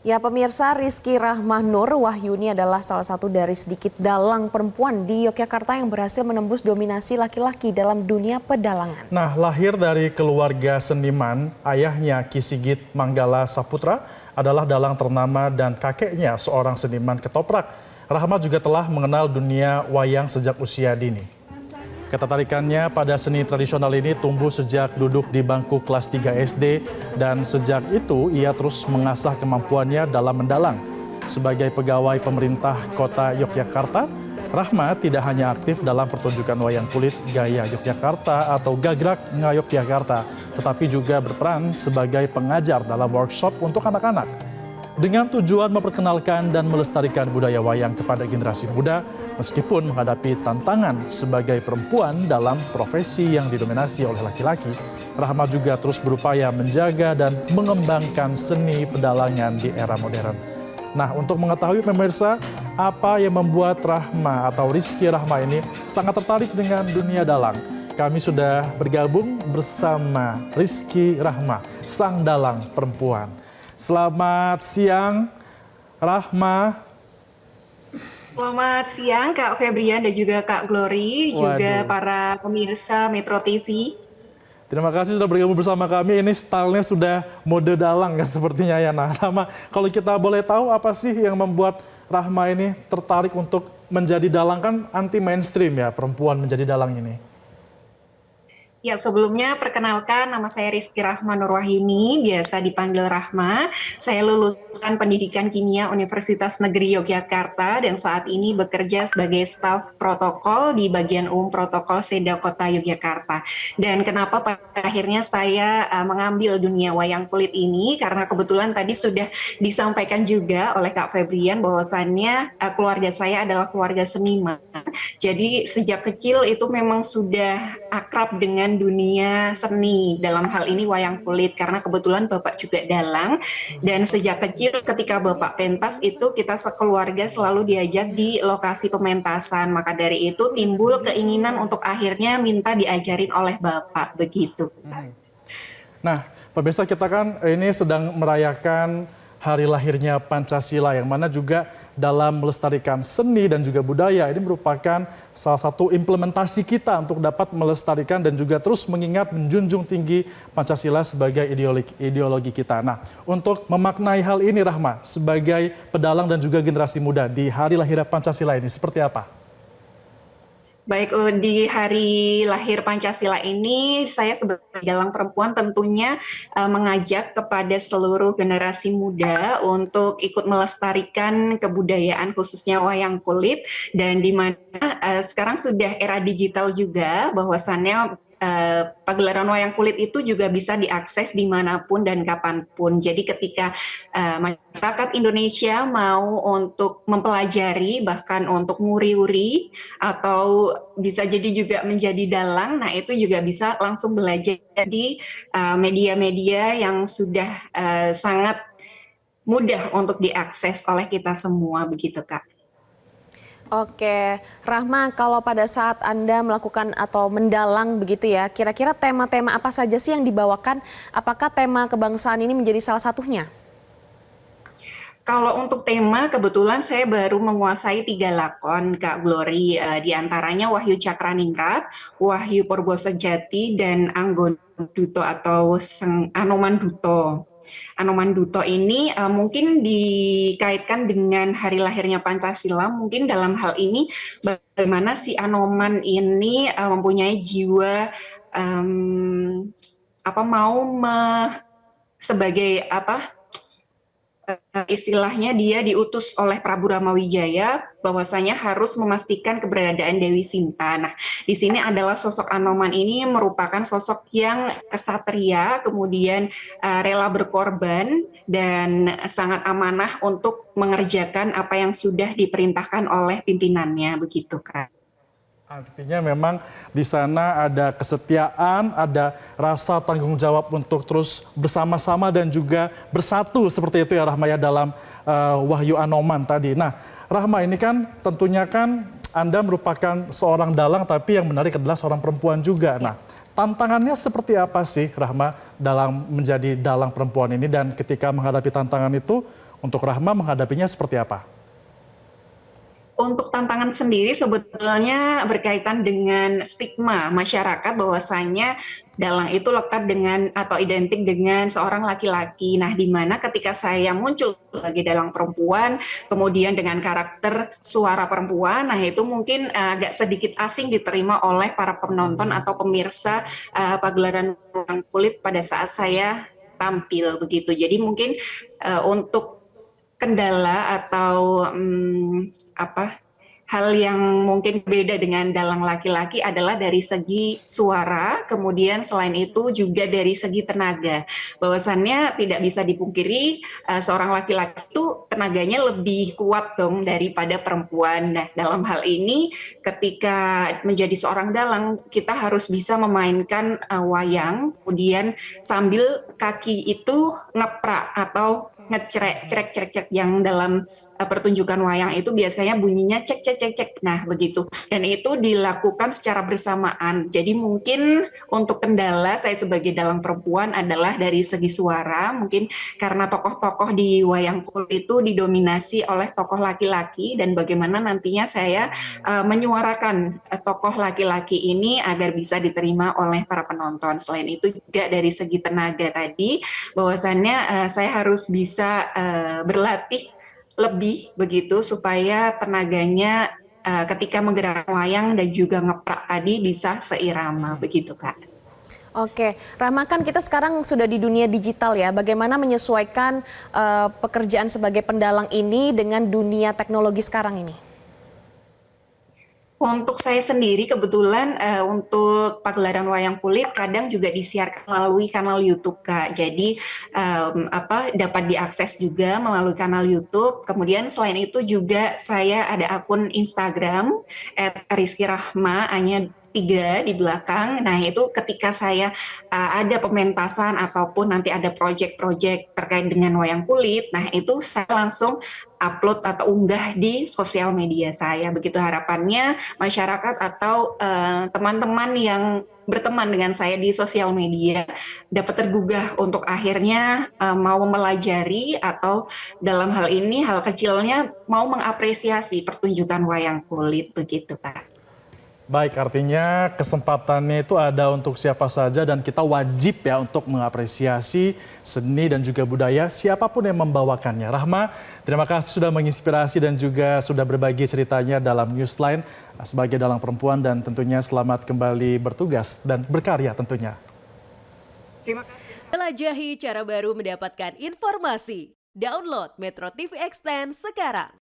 Ya pemirsa, Rizky Rahmah Nur Wahyuni adalah salah satu dari sedikit dalang perempuan di Yogyakarta yang berhasil menembus dominasi laki-laki dalam dunia pedalangan. Nah, lahir dari keluarga seniman, ayahnya Ki Sigit Manggala Saputra adalah dalang ternama dan kakeknya seorang seniman ketoprak. Rahmah juga telah mengenal dunia wayang sejak usia dini. Ketertarikannya pada seni tradisional ini tumbuh sejak duduk di bangku kelas 3 SD dan sejak itu ia terus mengasah kemampuannya dalam mendalang. Sebagai pegawai pemerintah kota Yogyakarta, Rahmah tidak hanya aktif dalam pertunjukan wayang kulit gaya Yogyakarta atau Gagrak Ngayog Yogyakarta, tetapi juga berperan sebagai pengajar dalam workshop untuk anak-anak. Dengan tujuan memperkenalkan dan melestarikan budaya wayang kepada generasi muda, meskipun menghadapi tantangan sebagai perempuan dalam profesi yang didominasi oleh laki-laki, Rahmah juga terus berupaya menjaga dan mengembangkan seni pedalangan di era modern. Nah, untuk mengetahui pemirsa, apa yang membuat Rahmah atau Rizky Rahmah ini sangat tertarik dengan dunia dalang, kami sudah bergabung bersama Rizky Rahmah, sang dalang perempuan. Selamat siang, Rahmah. Selamat siang Kak Febrian dan juga Kak Glory, juga para pemirsa Metro TV. Terima kasih sudah bergabung bersama kami. Ini stylenya sudah mode dalang ya sepertinya ya. Nah, Rahmah, kalau kita boleh tahu apa sih yang membuat Rahmah ini tertarik untuk menjadi dalang, kan anti mainstream ya perempuan menjadi dalang ini? Ya, sebelumnya perkenalkan nama saya Rizky Rahmah Nur Wahyuni, biasa dipanggil Rahma. Saya lulusan Pendidikan Kimia Universitas Negeri Yogyakarta dan saat ini bekerja sebagai staf protokol di bagian umum protokol Seda Kota Yogyakarta. Dan kenapa pada akhirnya saya mengambil dunia wayang kulit ini, karena kebetulan tadi sudah disampaikan juga oleh Kak Febrian bahwasannya keluarga saya adalah keluarga seniman. Jadi sejak kecil itu memang sudah akrab dengan dunia seni, dalam hal ini wayang kulit, karena kebetulan Bapak juga dalang dan sejak kecil ketika Bapak pentas itu kita sekeluarga selalu diajak di lokasi pementasan, maka dari itu timbul keinginan untuk akhirnya minta diajarin oleh Bapak, begitu. Nah, pemirsa, kita kan ini sedang merayakan hari lahirnya Pancasila, yang mana juga dalam melestarikan seni dan juga budaya ini merupakan salah satu implementasi kita untuk dapat melestarikan dan juga terus mengingat menjunjung tinggi Pancasila sebagai ideologi kita. Nah, untuk memaknai hal ini Rahmah sebagai pedalang dan juga generasi muda di hari lahir Pancasila ini seperti apa? Baik, di hari lahir Pancasila ini saya sebagai dalang perempuan tentunya mengajak kepada seluruh generasi muda untuk ikut melestarikan kebudayaan khususnya wayang kulit, dan di mana sekarang sudah era digital juga, bahwasannya pagelaran wayang kulit itu juga bisa diakses dimanapun dan kapanpun. Jadi ketika masyarakat Indonesia mau untuk mempelajari, bahkan untuk nguri-uri, atau bisa jadi juga menjadi dalang, nah itu juga bisa langsung belajar di media-media yang sudah sangat mudah untuk diakses oleh kita semua, begitu Kak. Oke, Rahma, kalau pada saat Anda melakukan atau mendalang begitu ya, kira-kira tema-tema apa saja sih yang dibawakan? Apakah tema kebangsaan ini menjadi salah satunya? Kalau untuk tema, kebetulan saya baru menguasai 3 lakon, Kak Glory. Di antaranya Wahyu Cakraningrat, Wahyu Purbosejati, dan Anggono Duto atau Anoman Duto. Anoman Duto ini mungkin dikaitkan dengan hari lahirnya Pancasila. Mungkin dalam hal ini bagaimana si Anoman ini mempunyai jiwa sebagai istilahnya dia diutus oleh Prabu Ramawijaya bahwasanya harus memastikan keberadaan Dewi Sinta. Nah, di sini adalah sosok Anoman ini merupakan sosok yang kesatria, kemudian rela berkorban dan sangat amanah untuk mengerjakan apa yang sudah diperintahkan oleh pimpinannya, begitu Kak. Artinya memang di sana ada kesetiaan, ada rasa tanggung jawab untuk terus bersama-sama dan juga bersatu seperti itu ya Rahma ya dalam Wahyu Anoman tadi. Nah, Rahma, ini kan tentunya kan Anda merupakan seorang dalang tapi yang menarik adalah seorang perempuan juga. Nah, tantangannya seperti apa sih Rahma dalam menjadi dalang perempuan ini, dan ketika menghadapi tantangan itu Untuk Rahma menghadapinya seperti apa? Untuk tantangan sendiri sebetulnya berkaitan dengan stigma masyarakat bahwasanya dalang itu lekat dengan atau identik dengan seorang laki-laki. Nah, di mana ketika saya muncul sebagai dalang perempuan, kemudian dengan karakter suara perempuan, nah itu mungkin agak sedikit asing diterima oleh para penonton atau pemirsa pagelaran Ruang Kulit pada saat saya tampil begitu. Jadi mungkin untuk kendala atau hal yang mungkin beda dengan dalang laki-laki adalah dari segi suara, kemudian selain itu juga dari segi tenaga. Bahwasannya tidak bisa dipungkiri seorang laki-laki itu tenaganya lebih kuat dong daripada perempuan. Nah, dalam hal ini ketika menjadi seorang dalang kita harus bisa memainkan wayang, kemudian sambil kaki itu ngeprak atau ngecrek cerek cerek cerek yang dalam pertunjukan wayang itu biasanya bunyinya cek cek cek cek. Nah, begitu. Dan itu dilakukan secara bersamaan. Jadi mungkin untuk kendala saya sebagai dalang perempuan adalah dari segi suara, mungkin karena tokoh-tokoh di wayang kulit itu didominasi oleh tokoh laki-laki dan bagaimana nantinya saya menyuarakan tokoh laki-laki ini agar bisa diterima oleh para penonton. Selain itu juga dari segi tenaga tadi bahwasannya saya harus bisa berlatih lebih begitu supaya tenaganya ketika menggerakkan wayang dan juga ngeprak tadi bisa seirama begitu Kak. Oke, Rahma, kan kita sekarang sudah di dunia digital ya. Bagaimana menyesuaikan pekerjaan sebagai pendalang ini dengan dunia teknologi sekarang ini? Untuk saya sendiri kebetulan untuk pagelaran wayang kulit kadang juga disiarkan melalui kanal YouTube Kak. Jadi dapat diakses juga melalui kanal YouTube. Kemudian selain itu juga saya ada akun Instagram @rizky_rahma hanya 3 di belakang. Nah, itu ketika saya ada pementasan ataupun nanti ada proyek-proyek terkait dengan wayang kulit, nah itu saya langsung upload atau unggah di sosial media saya. Begitu harapannya masyarakat atau teman-teman yang berteman dengan saya di sosial media dapat tergugah untuk akhirnya mau mempelajari atau dalam hal ini hal kecilnya mau mengapresiasi pertunjukan wayang kulit begitu Pak. Baik, artinya kesempatannya itu ada untuk siapa saja dan kita wajib ya untuk mengapresiasi seni dan juga budaya siapapun yang membawakannya. Rahma, terima kasih sudah menginspirasi dan juga sudah berbagi ceritanya dalam Newsline sebagai dalang perempuan dan tentunya selamat kembali bertugas dan berkarya tentunya. Terima kasih. Jelajahi cara baru mendapatkan informasi. Download Metro TV Extend sekarang.